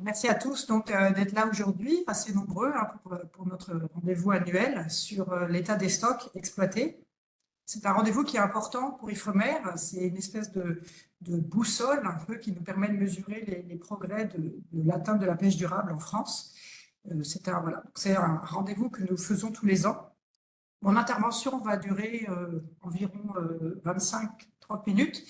Merci à tous d'être là aujourd'hui, assez nombreux pour notre rendez-vous annuel sur l'état des stocks exploités. C'est un rendez-vous qui est important pour Ifremer. C'est une espèce de boussole un peu qui nous permet de mesurer les progrès de l'atteinte de la pêche durable en France. C'est un rendez-vous que nous faisons tous les ans. Mon intervention va durer environ 25-30 minutes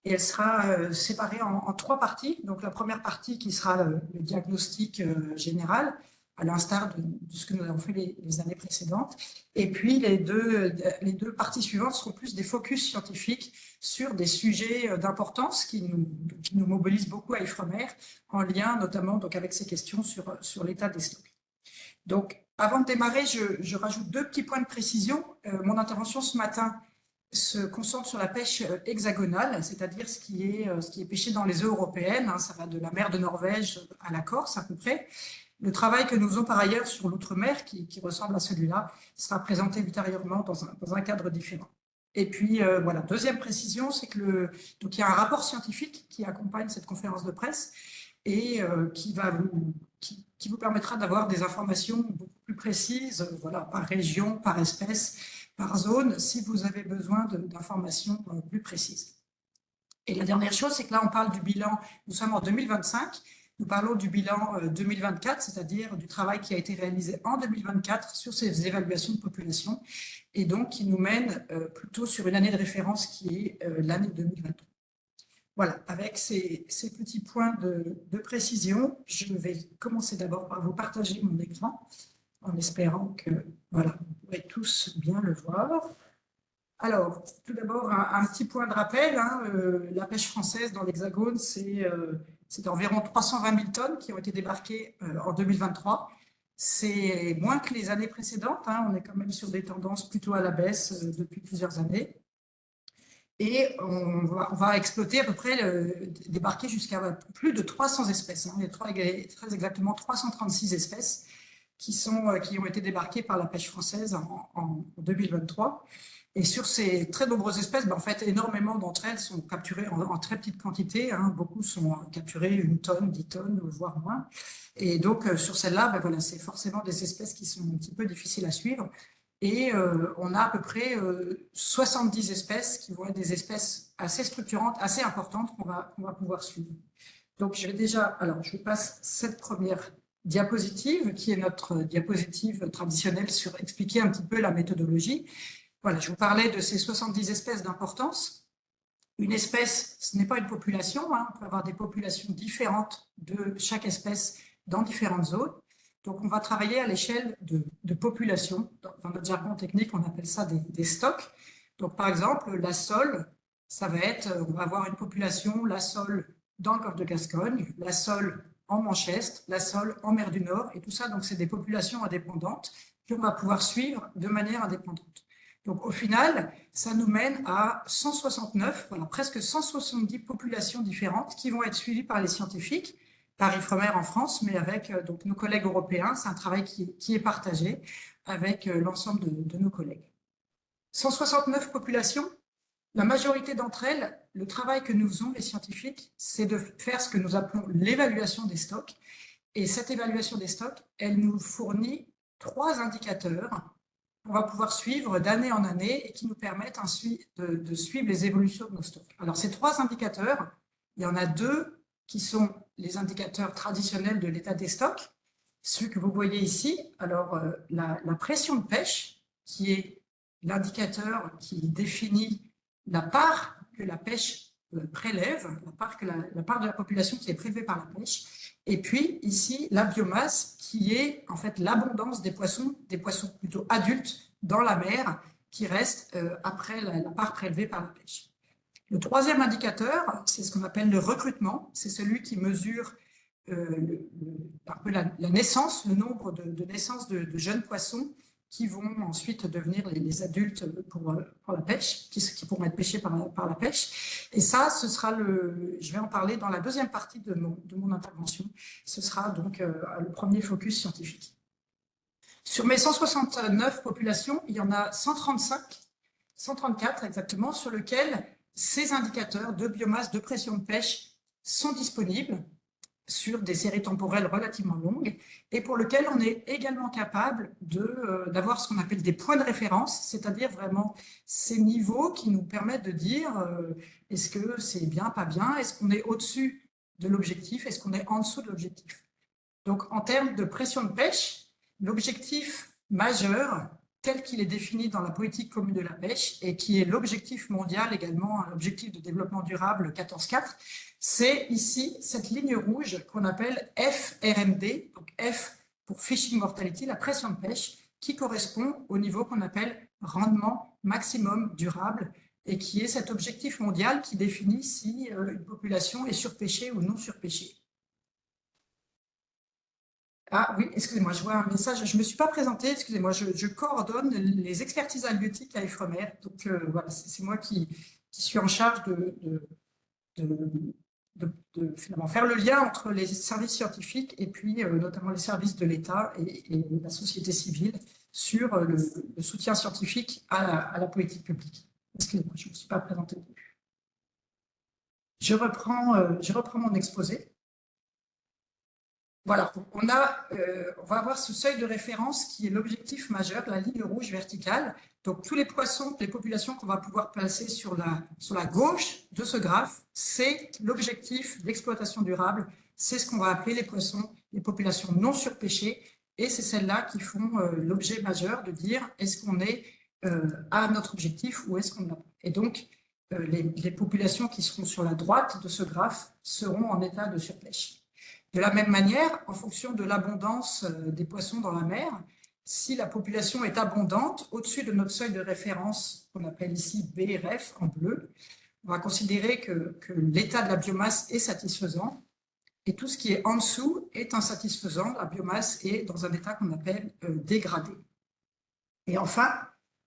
et elle sera séparée en trois parties. Donc la première partie qui sera le diagnostic général, à l'instar de ce que nous avons fait les années précédentes. Et puis les deux parties suivantes seront plus des focus scientifiques sur des sujets d'importance qui nous mobilisent beaucoup à Ifremer, en lien notamment donc, avec ces questions sur l'état des stocks. Donc, avant de démarrer, je rajoute deux petits points de précision. Mon intervention ce matin se concentre sur la pêche hexagonale, c'est-à-dire ce qui est pêché dans les eaux européennes. Ça va de la mer de Norvège à la Corse à peu près. Le travail que nous faisons par ailleurs sur l'outre-mer, qui ressemble à celui-là, sera présenté ultérieurement dans un cadre différent. Et puis, voilà, deuxième précision, c'est que donc il y a un rapport scientifique qui accompagne cette conférence de presse et qui vous permettra d'avoir des informations beaucoup plus précises, voilà, par région, par espèce, par zone, si vous avez besoin d'informations plus précises. Et la dernière chose, c'est que là, on parle du bilan, nous sommes en 2025, nous parlons du bilan 2024, c'est-à-dire du travail qui a été réalisé en 2024 sur ces évaluations de population, et donc qui nous mène plutôt sur une année de référence qui est l'année 2023. Voilà, avec ces petits points de précision, je vais commencer d'abord par vous partager mon écran, en espérant que voilà, vous pourrez tous bien le voir. Alors, tout d'abord, un petit point de rappel, la pêche française dans l'Hexagone, c'est environ 320 000 tonnes qui ont été débarquées en 2023. C'est moins que les années précédentes, on est quand même sur des tendances plutôt à la baisse depuis plusieurs années. Et on va exploiter à peu près, débarquer jusqu'à plus de 300 espèces. Il y a très exactement 336 espèces qui ont été débarquées par la pêche française en 2023. Et sur ces très nombreuses espèces, en fait, énormément d'entre elles sont capturées en très petite quantité. Beaucoup sont capturées 1 tonne, 10 tonnes, voire moins. Et donc, sur celles-là, voilà, c'est forcément des espèces qui sont un petit peu difficiles à suivre. Et on a à peu près 70 espèces qui vont être des espèces assez structurantes, assez importantes qu'on va pouvoir suivre. Donc, je passe cette première diapositive, qui est notre diapositive traditionnelle sur expliquer un petit peu la méthodologie. Voilà, je vous parlais de ces 70 espèces d'importance. Une espèce, ce n'est pas une population, on peut avoir des populations différentes de chaque espèce dans différentes zones. Donc, on va travailler à l'échelle de populations. Dans notre jargon technique, on appelle ça des stocks. Donc, par exemple, la sole, ça va être, on va avoir une population, la sole dans le golfe de Gascogne, la sole en Manche-Est, la sole en mer du Nord, et tout ça, donc c'est des populations indépendantes qu'on va pouvoir suivre de manière indépendante. Donc, au final, ça nous mène à 169, voilà, presque 170 populations différentes qui vont être suivies par les scientifiques, par Ifremer en France, mais avec donc, nos collègues européens. C'est un travail qui est partagé avec l'ensemble de nos collègues. 169 populations, la majorité d'entre elles, le travail que nous faisons, les scientifiques, c'est de faire ce que nous appelons l'évaluation des stocks. Et cette évaluation des stocks, elle nous fournit 3 indicateurs qu'on va pouvoir suivre d'année en année et qui nous permettent ensuite de suivre les évolutions de nos stocks. Alors, ces 3 indicateurs, il y en a 2 qui sont les indicateurs traditionnels de l'état des stocks, ceux que vous voyez ici. Alors, la pression de pêche, qui est l'indicateur qui définit la part que la pêche prélève, la part de la population qui est prélevée par la pêche. Et puis, ici, la biomasse, qui est en fait l'abondance des poissons plutôt adultes dans la mer, qui reste après la part prélevée par la pêche. Le troisième indicateur, c'est ce qu'on appelle le recrutement. C'est celui qui mesure un peu la naissance, le nombre de naissances de jeunes poissons qui vont ensuite devenir les adultes pour la pêche, qui pourront être pêchés par la pêche. Et ça, je vais en parler dans la deuxième partie de mon intervention. Ce sera donc le premier focus scientifique. Sur mes 169 populations, il y en a 134 exactement, sur lesquelles ces indicateurs de biomasse, de pression de pêche sont disponibles. sur des séries temporelles relativement longues et pour lequel on est également capable d'avoir ce qu'on appelle des points de référence, c'est-à-dire vraiment ces niveaux qui nous permettent de dire est-ce que c'est bien, pas bien, est-ce qu'on est au-dessus de l'objectif, est-ce qu'on est en dessous de l'objectif. Donc en termes de pression de pêche, l'objectif majeur tel qu'il est défini dans la politique commune de la pêche et qui est l'objectif mondial également, l'objectif de développement durable 14.4, c'est ici cette ligne rouge qu'on appelle FRMD, donc F pour Fishing Mortality, la pression de pêche, qui correspond au niveau qu'on appelle rendement maximum durable et qui est cet objectif mondial qui définit si une population est surpêchée ou non surpêchée. Ah oui, excusez-moi, je vois un message. Je ne me suis pas présentée, excusez-moi, je coordonne les expertises halieutiques à Ifremer. Donc voilà, c'est moi qui suis en charge de finalement faire le lien entre les services scientifiques et puis notamment les services de l'État et la société civile sur le soutien scientifique à la politique publique. Excusez-moi, je ne me suis pas présentée. Je reprends mon exposé. Voilà, on va avoir ce seuil de référence qui est l'objectif majeur, la ligne rouge verticale. Donc, tous les poissons, les populations qu'on va pouvoir placer sur la gauche de ce graphe, c'est l'objectif d'exploitation durable. C'est ce qu'on va appeler les poissons, les populations non surpêchées. Et c'est celles-là qui font l'objet majeur de dire est-ce qu'on est à notre objectif ou est-ce qu'on n'a pas. Et donc, les populations qui seront sur la droite de ce graphe seront en état de surpêche. De la même manière, en fonction de l'abondance des poissons dans la mer, si la population est abondante, au-dessus de notre seuil de référence, qu'on appelle ici BRF en bleu, on va considérer que l'état de la biomasse est satisfaisant et tout ce qui est en dessous est insatisfaisant. La biomasse est dans un état qu'on appelle dégradé. Et enfin,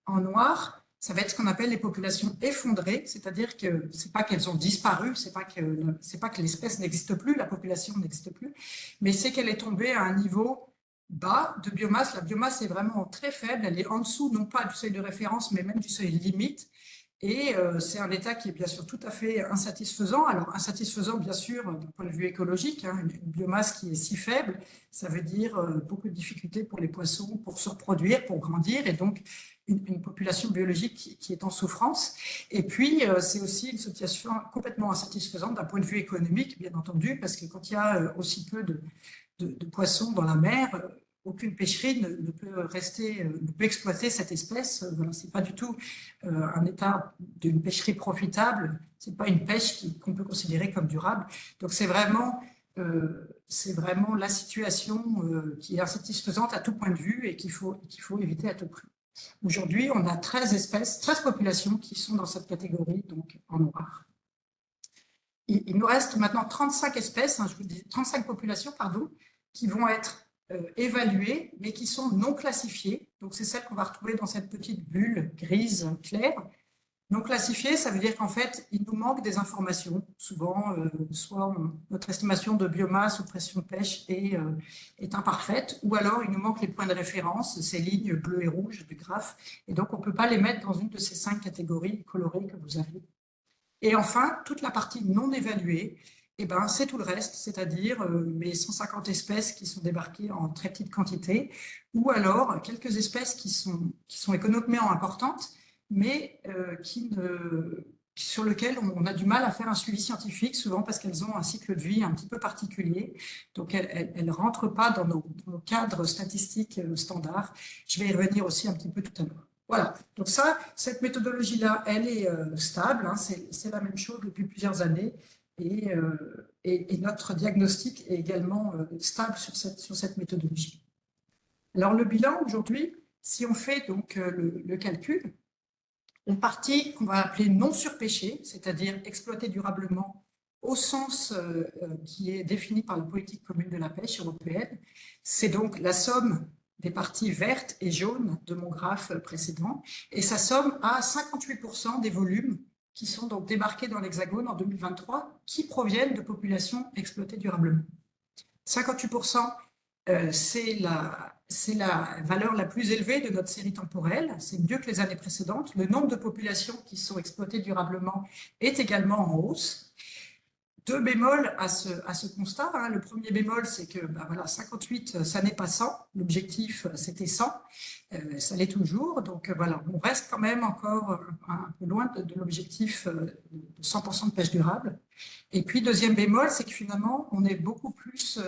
en noir, ça va être ce qu'on appelle les populations effondrées, c'est-à-dire que c'est pas qu'elles ont disparu, c'est pas que l'espèce n'existe plus, la population n'existe plus, mais c'est qu'elle est tombée à un niveau bas de biomasse. La biomasse est vraiment très faible, elle est en dessous, non pas du seuil de référence, mais même du seuil limite. Et c'est un état qui est bien sûr tout à fait insatisfaisant. Alors insatisfaisant bien sûr d'un point de vue écologique, hein, une biomasse qui est si faible, ça veut dire beaucoup de difficultés pour les poissons pour se reproduire, pour grandir, et donc une population biologique qui est en souffrance. Et puis c'est aussi une situation complètement insatisfaisante d'un point de vue économique, bien entendu, parce que quand il y a aussi peu de poissons dans la mer, aucune pêcherie ne peut exploiter cette espèce. Voilà, c'est pas du tout un état d'une pêcherie profitable. C'est pas une pêche qu'on peut considérer comme durable. Donc c'est vraiment la situation qui est insatisfaisante à tout point de vue et qu'il faut éviter à tout prix. Aujourd'hui, on a 13 espèces, 13 populations qui sont dans cette catégorie, donc en noir. Il nous reste maintenant 35 espèces, hein, je vous dis 35 populations, pardon, qui vont être évaluées, mais qui sont non classifiées. Donc, c'est celles qu'on va retrouver dans cette petite bulle grise claire. Non classifiées, ça veut dire qu'en fait, il nous manque des informations. Souvent, soit notre estimation de biomasse ou pression de pêche est imparfaite, ou alors il nous manque les points de référence, ces lignes bleues et rouges du graphe, et donc on ne peut pas les mettre dans une de ces 5 catégories colorées que vous avez. Et enfin, toute la partie non évaluée, eh ben, c'est tout le reste, c'est-à-dire mes 150 espèces qui sont débarquées en très petite quantité, ou alors quelques espèces qui sont économiquement importantes, mais sur lesquelles on a du mal à faire un suivi scientifique, souvent parce qu'elles ont un cycle de vie un petit peu particulier, donc elles ne rentrent pas dans nos cadres statistiques standards. Je vais y revenir aussi un petit peu tout à l'heure. Voilà, donc cette méthodologie-là, elle est stable, hein, c'est la même chose depuis plusieurs années, et notre diagnostic est également stable sur cette méthodologie. Alors le bilan aujourd'hui, si on fait donc le calcul, une partie qu'on va appeler non surpêchée, c'est-à-dire exploitée durablement au sens qui est défini par la politique commune de la pêche européenne, c'est donc la somme des parties vertes et jaunes de mon graphe précédent, et ça somme à 58% des volumes qui sont donc débarqués dans l'Hexagone en 2023, qui proviennent de populations exploitées durablement. 58%, c'est la valeur la plus élevée de notre série temporelle, c'est mieux que les années précédentes. Le nombre de populations qui sont exploitées durablement est également en hausse. deux bémols à ce constat, hein. Le premier bémol, c'est que voilà, 58, ça n'est pas 100. L'objectif, c'était 100. Ça l'est toujours. Donc voilà, on reste quand même encore un peu loin de l'objectif de 100% de pêche durable. Et puis, deuxième bémol, c'est que finalement, on est beaucoup plus,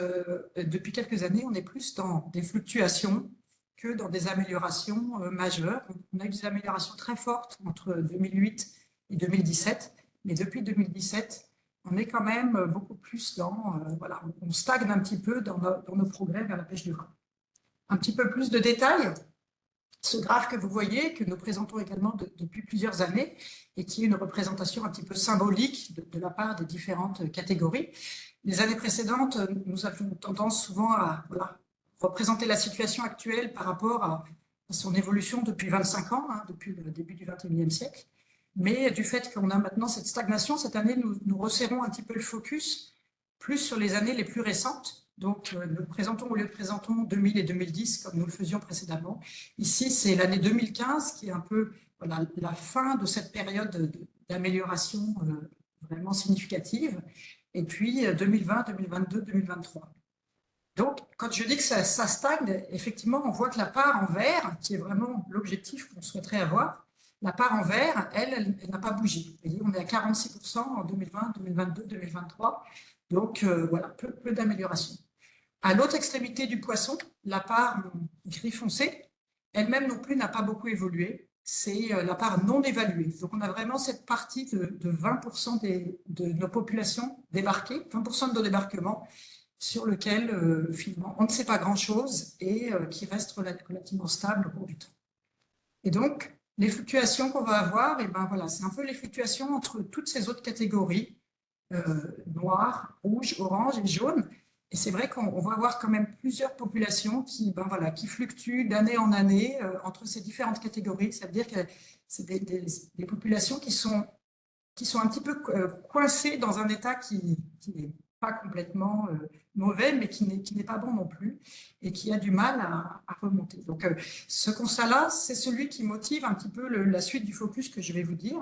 depuis quelques années, on est plus dans des fluctuations que dans des améliorations majeures. On a eu des améliorations très fortes entre 2008 et 2017, mais depuis 2017, on est quand même beaucoup plus dans, voilà, on stagne un petit peu dans nos progrès vers la pêche durable. Un petit peu plus de détails. Ce graphe que vous voyez, que nous présentons également depuis plusieurs années, et qui est une représentation un petit peu symbolique de la part des différentes catégories. Les années précédentes, nous avions tendance souvent à représenter la situation actuelle par rapport à son évolution depuis 25 ans, hein, depuis le début du XXIe siècle. Mais du fait qu'on a maintenant cette stagnation, cette année, nous resserrons un petit peu le focus plus sur les années les plus récentes. Donc, nous présentons, au lieu de présenter 2000 et 2010, comme nous le faisions précédemment, ici, c'est l'année 2015 qui est un peu voilà, la fin de cette période d'amélioration vraiment significative, et puis 2020, 2022, 2023. Donc, quand je dis que ça stagne, effectivement, on voit que la part en vert, qui est vraiment l'objectif qu'on souhaiterait avoir, la part en vert, elle n'a pas bougé. Vous voyez, on est à 46% en 2020, 2022, 2023. Donc, voilà, peu d'amélioration. À l'autre extrémité du poisson, la part gris foncé, elle-même non plus n'a pas beaucoup évolué. C'est la part non évaluée. Donc, on a vraiment cette partie de 20% de nos populations débarquées, 20% de nos débarquements, sur lequel, finalement, on ne sait pas grand-chose et qui reste relativement stable au cours du temps. Et donc, les fluctuations qu'on va avoir, et ben voilà, c'est un peu les fluctuations entre toutes ces autres catégories, noir, rouge, orange et jaune. Et c'est vrai qu'on va avoir quand même plusieurs populations qui, ben voilà, qui fluctuent d'année en année entre ces différentes catégories. Ça veut dire que c'est des populations qui sont un petit peu coincées dans un état qui n'est pas complètement mauvais, mais qui n'est pas bon non plus, et qui a du mal à remonter. Donc, ce constat-là, c'est celui qui motive un petit peu la suite du focus que je vais vous dire,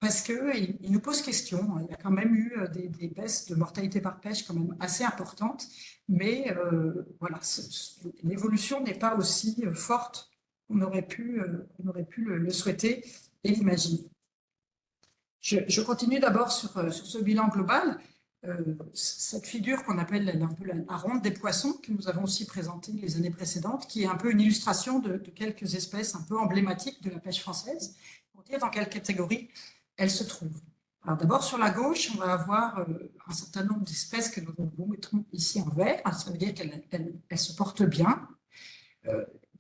parce qu'il nous pose question. Il y a quand même eu des baisses de mortalité par pêche quand même assez importantes, mais voilà, l'évolution n'est pas aussi forte qu'on aurait pu le souhaiter et l'imaginer. Je continue d'abord sur ce bilan global. Cette figure qu'on appelle un peu la ronde des poissons, que nous avons aussi présentée les années précédentes, qui est un peu une illustration de quelques espèces un peu emblématiques de la pêche française, pour dire dans quelle catégorie elles se trouvent. Alors d'abord, sur la gauche, on va avoir un certain nombre d'espèces que nous mettrons ici en vert. Ça veut dire qu'elles se portent bien.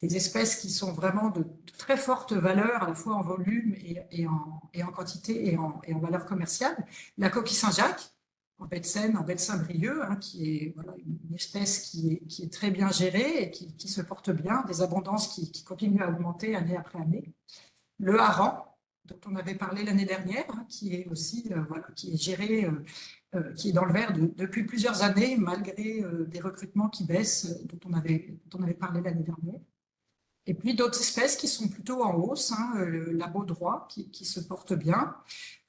Des espèces qui sont vraiment de très forte valeur, à la fois en volume et en quantité et en valeur commerciale. La coquille Saint-Jacques, en baie de Seine, en baie de Saint-Brieuc, hein, qui est voilà, une espèce qui est très bien gérée et qui se porte bien, des abondances qui continuent à augmenter année après année. Le hareng, dont on avait parlé l'année dernière, hein, qui est aussi voilà, qui est géré, qui est dans le vert depuis plusieurs années, malgré des recrutements qui baissent, dont on avait parlé l'année dernière. Et puis d'autres espèces qui sont plutôt en hausse, hein, la baudroie qui se porte bien,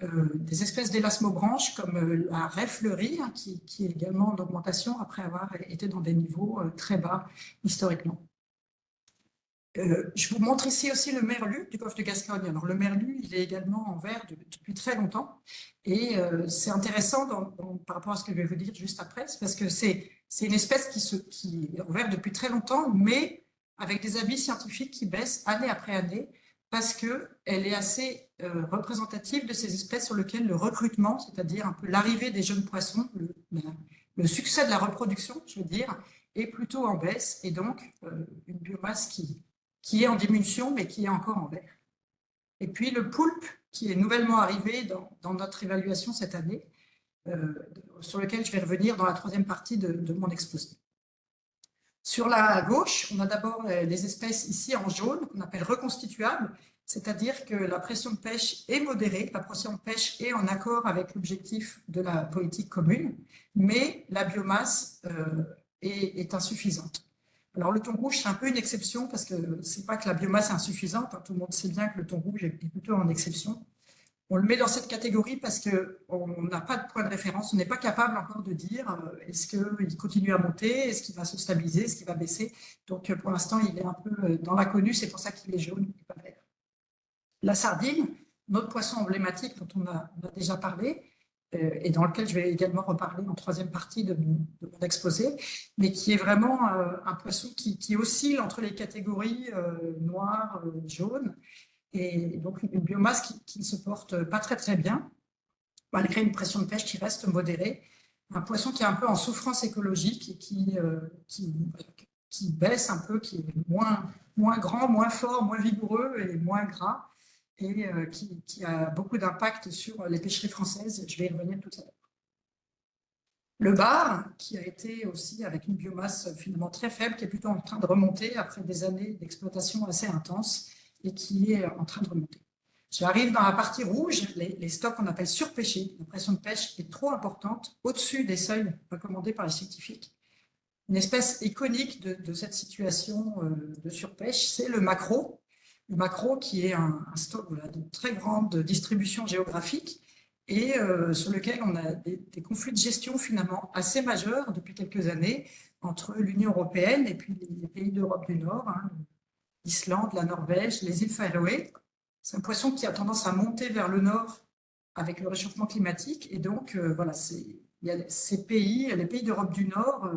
des espèces d'élasmobranches comme la raie fleurie, hein, qui est également en augmentation après avoir été dans des niveaux très bas historiquement. Je vous montre ici aussi le merlu du golfe de Gascogne. Alors le merlu, il est également en vert depuis très longtemps et c'est intéressant par rapport à ce que je vais vous dire juste après, parce que c'est une espèce qui est en vert depuis très longtemps, mais avec des avis scientifiques qui baissent année après année, parce qu'elle est assez représentative de ces espèces sur lesquelles le recrutement, c'est-à-dire un peu l'arrivée des jeunes poissons, le succès de la reproduction, je veux dire, est plutôt en baisse, et donc une biomasse qui est en diminution, mais qui est encore en vert. Et puis le poulpe, qui est nouvellement arrivé dans notre évaluation cette année, sur lequel je vais revenir dans la troisième partie de mon exposé. Sur la gauche, on a d'abord les espèces ici en jaune, qu'on appelle reconstituables, c'est-à-dire que la pression de pêche est modérée, la pression de pêche est en accord avec l'objectif de la politique commune, mais la biomasse est insuffisante. Alors le thon rouge, c'est un peu une exception, parce que ce n'est pas que la biomasse est insuffisante, hein, tout le monde sait bien que le thon rouge est plutôt en exception. On le met dans cette catégorie parce qu'on n'a pas de point de référence, on n'est pas capable encore de dire est-ce qu'il continue à monter, est-ce qu'il va se stabiliser, est-ce qu'il va baisser. Donc pour l'instant, il est un peu dans l'inconnu, c'est pour ça qu'il est jaune et pas vert. La sardine, notre poisson emblématique dont on a déjà parlé, et dans lequel je vais également reparler en troisième partie de mon exposé, mais qui est vraiment un poisson qui oscille entre les catégories noir, jaune, et donc une biomasse qui ne se porte pas très bien, malgré une pression de pêche qui reste modérée. Un poisson qui est un peu en souffrance écologique et qui baisse un peu, qui est moins grand, moins fort, moins vigoureux et moins gras, et qui a beaucoup d'impact sur les pêcheries françaises. Je vais y revenir tout à l'heure. Le bar, qui a été aussi avec une biomasse finalement très faible, qui est plutôt en train de remonter après des années d'exploitation assez intense et qui est en train de remonter. J'arrive dans la partie rouge, les stocks qu'on appelle surpêchés. La pression de pêche est trop importante, au-dessus des seuils recommandés par les scientifiques. Une espèce iconique de cette situation de surpêche, c'est le maquereau. Le maquereau qui est un stock de très grande distribution géographique et sur lequel on a des conflits de gestion finalement assez majeurs depuis quelques années entre l'Union européenne et puis les pays d'Europe du Nord, l'Islande, la Norvège, les îles Féroé. C'est un poisson qui a tendance à monter vers le nord avec le réchauffement climatique. Et donc, voilà, il y a ces pays, les pays d'Europe du Nord,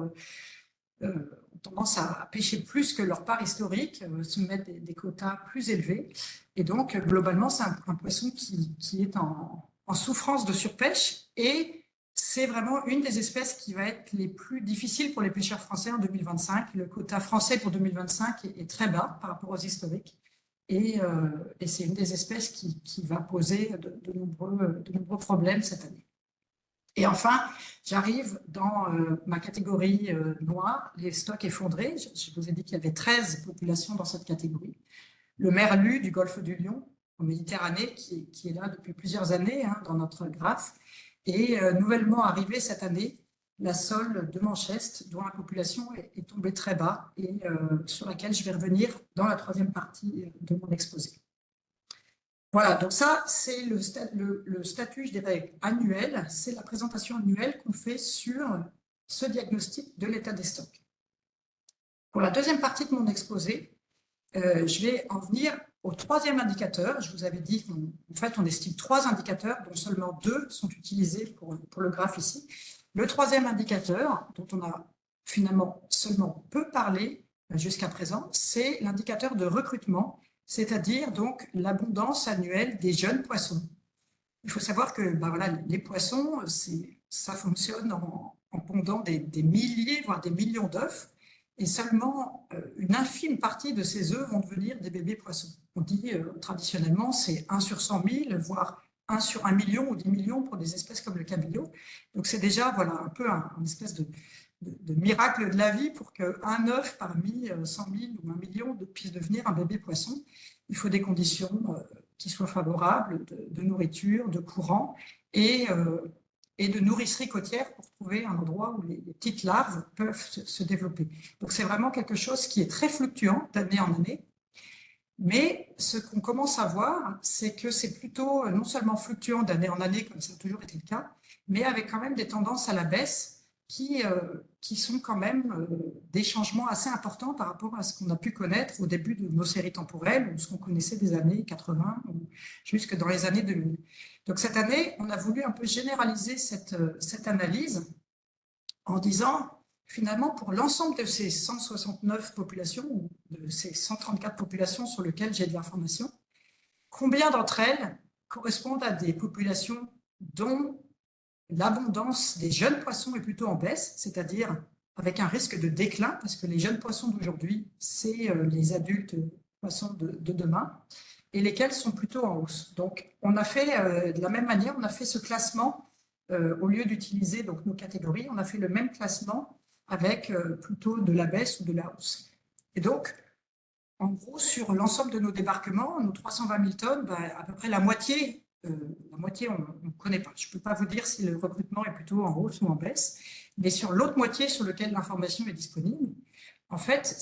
ont tendance à pêcher plus que leur part historique, se mettre des quotas plus élevés. Et donc, globalement, c'est un poisson qui est en souffrance de surpêche. Et c'est vraiment une des espèces qui va être les plus difficiles pour les pêcheurs français en 2025. Le quota français pour 2025 est très bas par rapport aux historiques. Et c'est une des espèces qui va poser de nombreux problèmes cette année. Et enfin, j'arrive dans ma catégorie noire, les stocks effondrés. Je vous ai dit qu'il y avait 13 populations dans cette catégorie. Le merlu du golfe du Lion, en Méditerranée, qui est là depuis plusieurs années dans notre graphe, et nouvellement arrivé cette année, la sole de Mancheste, dont la population est tombée très bas et sur laquelle je vais revenir dans la troisième partie de mon exposé. Voilà, donc ça, c'est le statut, je dirais, annuel, c'est la présentation annuelle qu'on fait sur ce diagnostic de l'état des stocks. Pour la deuxième partie de mon exposé, je vais en venir au troisième indicateur. Je vous avais dit qu'en fait, on estime 3 indicateurs, dont seulement 2 sont utilisés pour le graphe ici. Le troisième indicateur, dont on a finalement seulement peu parlé jusqu'à présent, c'est l'indicateur de recrutement, c'est-à-dire donc l'abondance annuelle des jeunes poissons. Il faut savoir que voilà, les poissons, ça fonctionne en pondant des milliers, voire des millions d'œufs, et seulement une infime partie de ces œufs vont devenir des bébés poissons. On dit traditionnellement c'est 1 sur 100 000, voire 1 sur 1 million ou 10 millions pour des espèces comme le cabillaud. Donc c'est déjà voilà, un peu une espèce de miracle de la vie pour qu'un œuf parmi 100 000 ou 1 million puisse devenir un bébé poisson. Il faut des conditions qui soient favorables de nourriture, de courant et de nourricerie côtière pour trouver un endroit où les petites larves peuvent se développer. Donc c'est vraiment quelque chose qui est très fluctuant d'année en année. Mais ce qu'on commence à voir, c'est que c'est plutôt non seulement fluctuant d'année en année, comme ça a toujours été le cas, mais avec quand même des tendances à la baisse qui sont quand même des changements assez importants par rapport à ce qu'on a pu connaître au début de nos séries temporelles ou ce qu'on connaissait des années 80 ou jusque dans les années 2000. Donc cette année, on a voulu un peu généraliser cette analyse en disant, finalement, pour l'ensemble de ces 169 populations ou de ces 134 populations sur lesquelles j'ai de l'information, combien d'entre elles correspondent à des populations dont l'abondance des jeunes poissons est plutôt en baisse, c'est-à-dire avec un risque de déclin, parce que les jeunes poissons d'aujourd'hui, c'est les adultes poissons de demain, et lesquels sont plutôt en hausse. Donc, on a fait, de la même manière, on a fait ce classement, au lieu d'utiliser donc nos catégories, on a fait le même classement avec plutôt de la baisse ou de la hausse. Et donc, en gros, sur l'ensemble de nos débarquements, nos 320 000 tonnes, à peu près la moitié, on ne connaît pas. Je ne peux pas vous dire si le recrutement est plutôt en hausse ou en baisse, mais sur l'autre moitié sur laquelle l'information est disponible, en fait,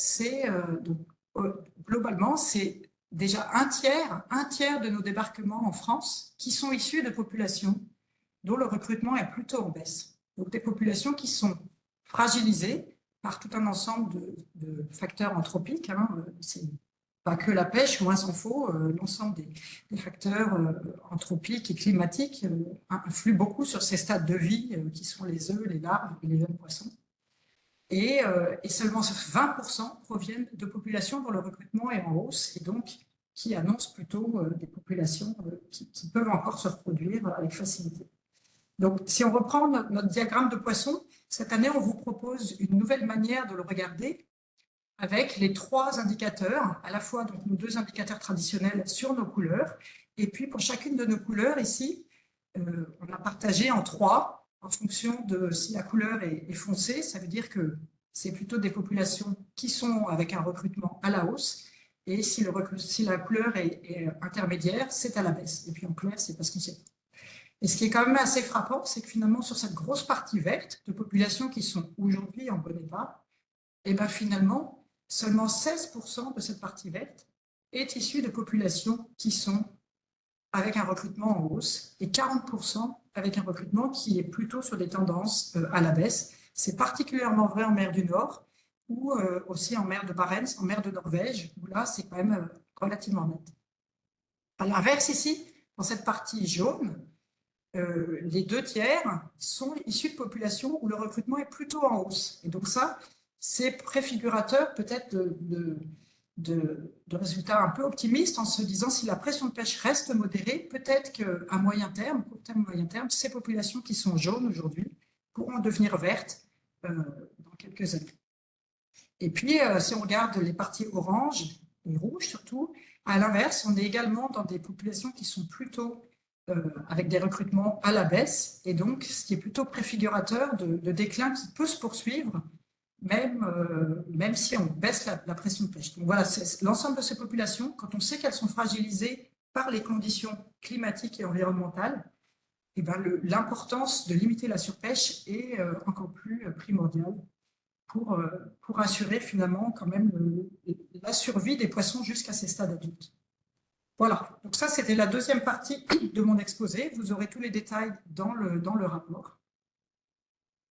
globalement, c'est déjà un tiers de nos débarquements en France qui sont issus de populations dont le recrutement est plutôt en baisse. Donc des populations qui sont fragilisées par tout un ensemble de facteurs anthropiques. Hein. C'est pas que la pêche, moins s'en faut, l'ensemble des facteurs anthropiques et climatiques influent beaucoup sur ces stades de vie qui sont les œufs, les larves et les jeunes poissons. Et seulement 20% proviennent de populations dont le recrutement est en hausse et donc qui annoncent plutôt des populations qui peuvent encore se reproduire avec facilité. Donc, si on reprend notre diagramme de poisson, cette année, on vous propose une nouvelle manière de le regarder avec les 3 indicateurs, à la fois donc, nos 2 indicateurs traditionnels sur nos couleurs, et puis pour chacune de nos couleurs, ici, on a partagé en 3, en fonction de si la couleur est foncée, ça veut dire que c'est plutôt des populations qui sont avec un recrutement à la hausse, et si la couleur est intermédiaire, c'est à la baisse. Et puis en clair, c'est parce qu'on sait. Et ce qui est quand même assez frappant, c'est que finalement, sur cette grosse partie verte de populations qui sont aujourd'hui en bon état, et bien finalement, seulement 16% de cette partie verte est issue de populations qui sont avec un recrutement en hausse et 40% avec un recrutement qui est plutôt sur des tendances à la baisse. C'est particulièrement vrai en mer du Nord ou aussi en mer de Barents, en mer de Norvège, où là, c'est quand même relativement net. À l'inverse, ici, dans cette partie jaune, les 2 tiers sont issus de populations où le recrutement est plutôt en hausse. Et donc ça, c'est préfigurateur peut-être de résultats un peu optimistes en se disant si la pression de pêche reste modérée, peut-être qu'à moyen terme, court terme, moyen terme, ces populations qui sont jaunes aujourd'hui pourront devenir vertes dans quelques années. Et puis, si on regarde les parties oranges et rouges surtout, à l'inverse, on est également dans des populations qui sont plutôt avec des recrutements à la baisse, et donc ce qui est plutôt préfigurateur de déclin qui peut se poursuivre, même si on baisse la pression de pêche. Donc voilà, l'ensemble de ces populations, quand on sait qu'elles sont fragilisées par les conditions climatiques et environnementales, et ben l'importance de limiter la surpêche est encore plus primordiale pour assurer finalement quand même la survie des poissons jusqu'à ces stades adultes. Voilà, donc ça c'était la deuxième partie de mon exposé. Vous aurez tous les détails dans le rapport.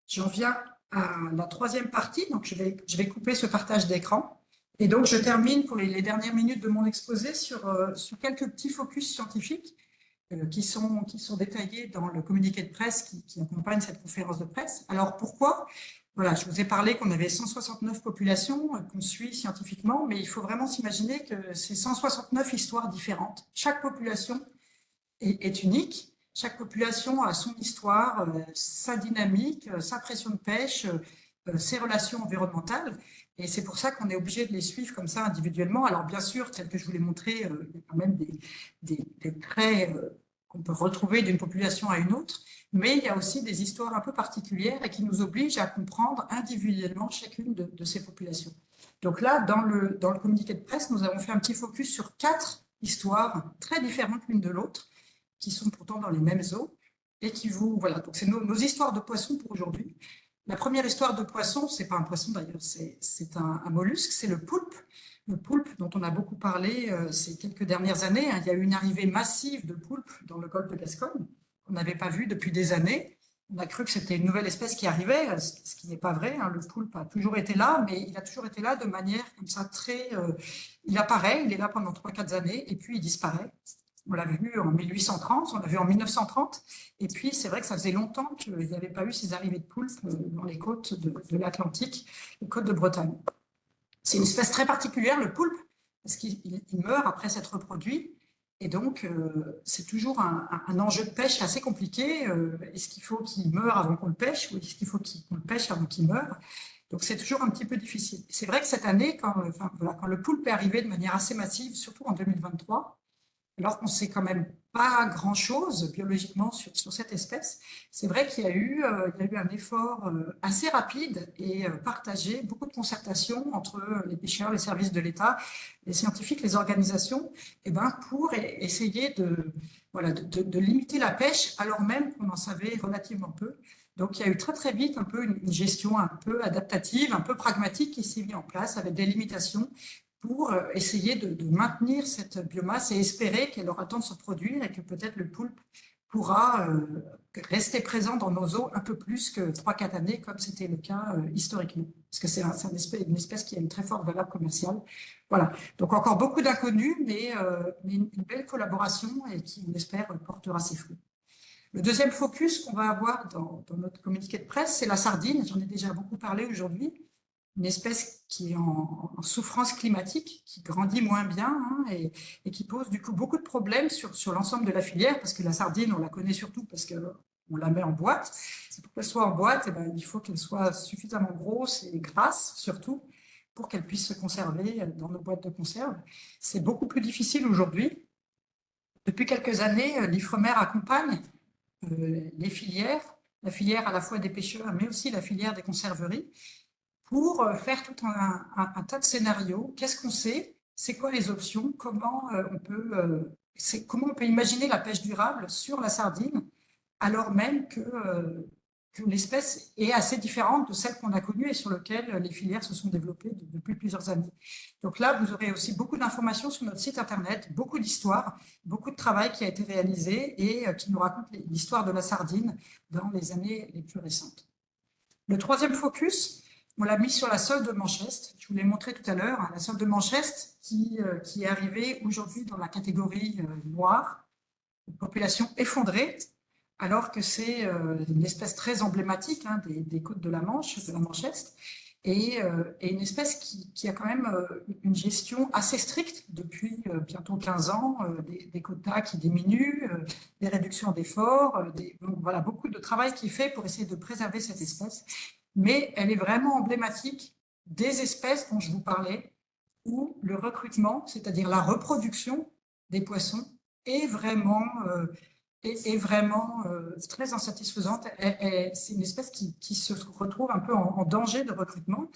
J'en viens à la troisième partie, donc je vais couper ce partage d'écran. Et donc je termine pour les dernières minutes de mon exposé sur quelques petits focus scientifiques qui sont détaillés dans le communiqué de presse qui accompagne cette conférence de presse. Alors pourquoi ? Voilà, je vous ai parlé qu'on avait 169 populations qu'on suit scientifiquement, mais il faut vraiment s'imaginer que c'est 169 histoires différentes. Chaque population est unique, chaque population a son histoire, sa dynamique, sa pression de pêche, ses relations environnementales, et c'est pour ça qu'on est obligé de les suivre comme ça individuellement. Alors bien sûr, tel que je vous l'ai montré, il y a quand même des traits qu'on peut retrouver d'une population à une autre, mais il y a aussi des histoires un peu particulières et qui nous obligent à comprendre individuellement chacune de ces populations. Donc là, dans le communiqué de presse, nous avons fait un petit focus sur 4 histoires très différentes l'une de l'autre, qui sont pourtant dans les mêmes eaux, et qui vous... Voilà, donc c'est nos histoires de poissons pour aujourd'hui. La première histoire de poisson, c'est pas un poisson d'ailleurs, c'est un mollusque, c'est le poulpe. Le poulpe dont on a beaucoup parlé ces quelques dernières années. Il y a eu une arrivée massive de poulpes dans le golfe de Gascogne, qu'on n'avait pas vu depuis des années. On a cru que c'était une nouvelle espèce qui arrivait, ce qui n'est pas vrai. Le poulpe a toujours été là, mais il a toujours été là de manière comme ça très... il apparaît, il est là pendant 3-4 années, et puis il disparaît. On l'a vu en 1830, on l'a vu en 1930, et puis c'est vrai que ça faisait longtemps qu'il n'y avait pas eu ces arrivées de poulpes dans les côtes de l'Atlantique, les côtes de Bretagne. C'est une espèce très particulière, le poulpe, parce qu'il meurt après s'être reproduit, et donc c'est toujours un enjeu de pêche assez compliqué. Est-ce qu'il faut qu'il meure avant qu'on le pêche, ou est-ce qu'il faut qu'on le pêche avant qu'il meure? Donc c'est toujours un petit peu difficile. C'est vrai que cette année, quand le poulpe est arrivé de manière assez massive, surtout en 2023, alors qu'on ne sait quand même pas grand-chose biologiquement sur cette espèce, c'est vrai qu'il y a eu un effort assez rapide et partagé, beaucoup de concertation entre les pêcheurs, les services de l'État, les scientifiques, les organisations, pour essayer de limiter la pêche, alors même qu'on en savait relativement peu. Donc il y a eu très très vite un peu une gestion un peu adaptative, un peu pragmatique qui s'est mise en place avec des limitations pour essayer de maintenir cette biomasse et espérer qu'elle aura le temps de se reproduire et que peut-être le poulpe pourra rester présent dans nos eaux un peu plus que 3-4 années, comme c'était le cas historiquement. Parce que c'est une espèce qui a une très forte valeur commerciale. Voilà. Donc encore beaucoup d'inconnus, mais une belle collaboration et qui, on espère, portera ses fruits. Le deuxième focus qu'on va avoir dans notre communiqué de presse, c'est la sardine. J'en ai déjà beaucoup parlé aujourd'hui. Une espèce qui est en souffrance climatique, qui grandit moins bien hein, et qui pose du coup beaucoup de problèmes sur l'ensemble de la filière, parce que la sardine, on la connaît surtout parce qu'on la met en boîte. Et pour qu'elle soit en boîte, eh ben, il faut qu'elle soit suffisamment grosse et grasse, surtout, pour qu'elle puisse se conserver dans nos boîtes de conserve. C'est beaucoup plus difficile aujourd'hui. Depuis quelques années, l'Ifremer accompagne les filières, la filière à la fois des pêcheurs, mais aussi la filière des conserveries, pour faire tout un tas de scénarios. Qu'est-ce qu'on sait? C'est quoi les options? Comment on peut imaginer la pêche durable sur la sardine, alors même que l'espèce est assez différente de celle qu'on a connue et sur laquelle les filières se sont développées depuis plusieurs années. Donc là, vous aurez aussi beaucoup d'informations sur notre site internet, beaucoup d'histoires, beaucoup de travail qui a été réalisé et qui nous raconte l'histoire de la sardine dans les années les plus récentes. Le troisième focus, on l'a mis sur la sole de Manchester. Je vous l'ai montré tout à l'heure, hein, la sole de Manchester qui est arrivée aujourd'hui dans la catégorie noire, une population effondrée, alors que c'est une espèce très emblématique hein, des côtes de la Manche, de la Manchester, et une espèce qui a quand même une gestion assez stricte depuis bientôt 15 ans, des quotas qui diminuent, des réductions d'efforts, donc voilà, beaucoup de travail qui est fait pour essayer de préserver cette espèce. Mais elle est vraiment emblématique des espèces dont je vous parlais, où le recrutement, c'est-à-dire la reproduction des poissons, est vraiment très insatisfaisante. C'est une espèce qui se retrouve un peu en danger de recrutement.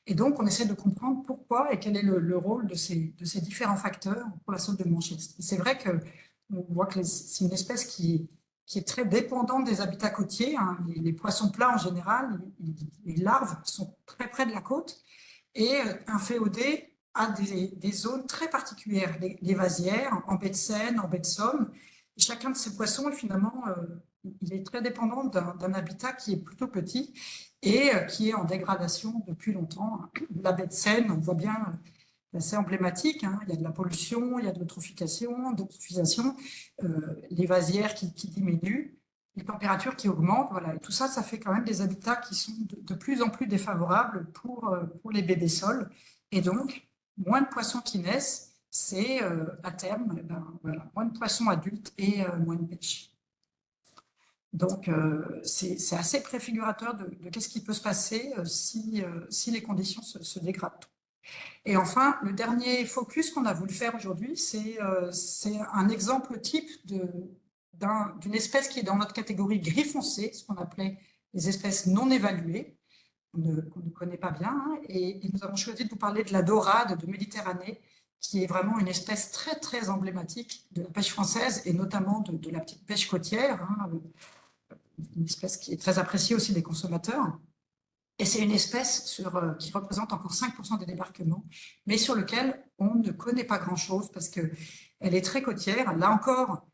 Et donc, on essaie de comprendre pourquoi et quel est le rôle de ces différents facteurs pour la sole de Manchester. C'est vrai qu'on voit que c'est une espèce qui est très dépendante des habitats côtiers. Hein. Les poissons plats, en général, les larves sont très près de la côte. Et un féodé a des zones très particulières, les vasières, en baie de Seine, en baie de Somme. Et chacun de ces poissons, finalement, il est très dépendant d'un habitat qui est plutôt petit et qui est en dégradation depuis longtemps. La baie de Seine, on voit bien, c'est emblématique, hein. Il y a de la pollution, il y a de l'eutrophisation, les vasières qui diminuent, les températures qui augmentent, voilà. Et tout ça, ça fait quand même des habitats qui sont de plus en plus défavorables pour les bébés sols. Et donc, moins de poissons qui naissent, c'est à terme, voilà, moins de poissons adultes et moins de pêche. Donc, c'est assez préfigurateur de qu'est-ce qui peut se passer si les conditions se dégradent. Et enfin, le dernier focus qu'on a voulu faire aujourd'hui, c'est un exemple type d'une espèce qui est dans notre catégorie gris foncé, ce qu'on appelait les espèces non évaluées, qu'on ne connaît pas bien. Hein, et nous avons choisi de vous parler de la dorade de Méditerranée, qui est vraiment une espèce très, très emblématique de la pêche française et notamment de la petite pêche côtière, hein, une espèce qui est très appréciée aussi des consommateurs. Et c'est une espèce qui représente encore 5% des débarquements, mais sur lequel on ne connaît pas grand-chose parce qu'elle est très côtière. Là encore,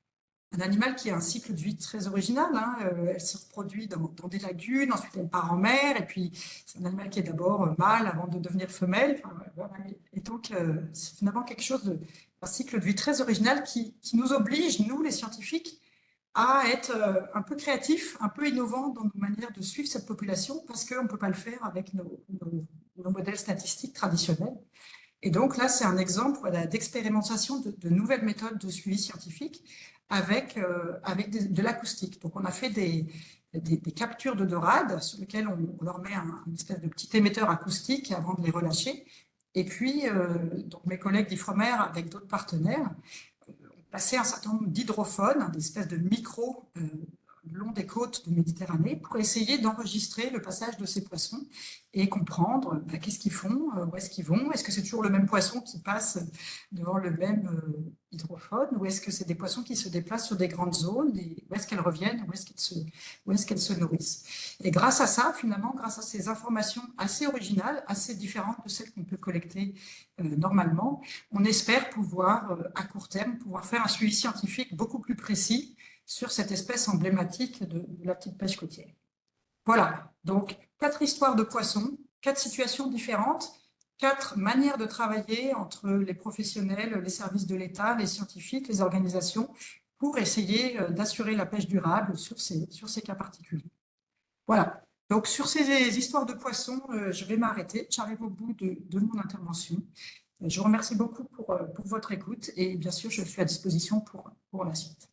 un animal qui a un cycle de vie très original. Hein. Elle se reproduit dans des lagunes, ensuite elle part en mer, et puis c'est un animal qui est d'abord mâle avant de devenir femelle. Enfin, voilà. Et donc, c'est finalement quelque chose un cycle de vie très original qui nous oblige, nous les scientifiques, à être un peu créatifs, un peu innovants dans nos manières de suivre cette population, parce qu'on ne peut pas le faire avec nos modèles statistiques traditionnels. Et donc là, c'est un exemple voilà, d'expérimentation de nouvelles méthodes de suivi scientifique avec de l'acoustique. Donc on a fait des captures de dorades sur lesquelles on leur met une espèce de petit émetteur acoustique avant de les relâcher. Et puis, donc mes collègues d'Ifremer, avec d'autres partenaires, ont placé un certain nombre d'hydrophones, des espèces de micros le long des côtes de Méditerranée pour essayer d'enregistrer le passage de ces poissons et comprendre qu'est-ce qu'ils font, où est-ce qu'ils vont, est-ce que c'est toujours le même poisson qui passe devant le même hydrophone, ou est-ce que c'est des poissons qui se déplacent sur des grandes zones, et où est-ce qu'elles reviennent, où est-ce qu'elles se nourrissent. Et grâce à ça, finalement, grâce à ces informations assez originales, assez différentes de celles qu'on peut collecter normalement, on espère pouvoir, à court terme, pouvoir faire un suivi scientifique beaucoup plus précis sur cette espèce emblématique de la petite pêche côtière. Voilà, donc 4 histoires de poissons, 4 situations différentes, 4 manières de travailler entre les professionnels, les services de l'État, les scientifiques, les organisations, pour essayer d'assurer la pêche durable sur ces cas particuliers. Voilà, donc sur ces histoires de poissons, je vais m'arrêter. J'arrive au bout de mon intervention. Je vous remercie beaucoup pour votre écoute et bien sûr, je suis à disposition pour la suite.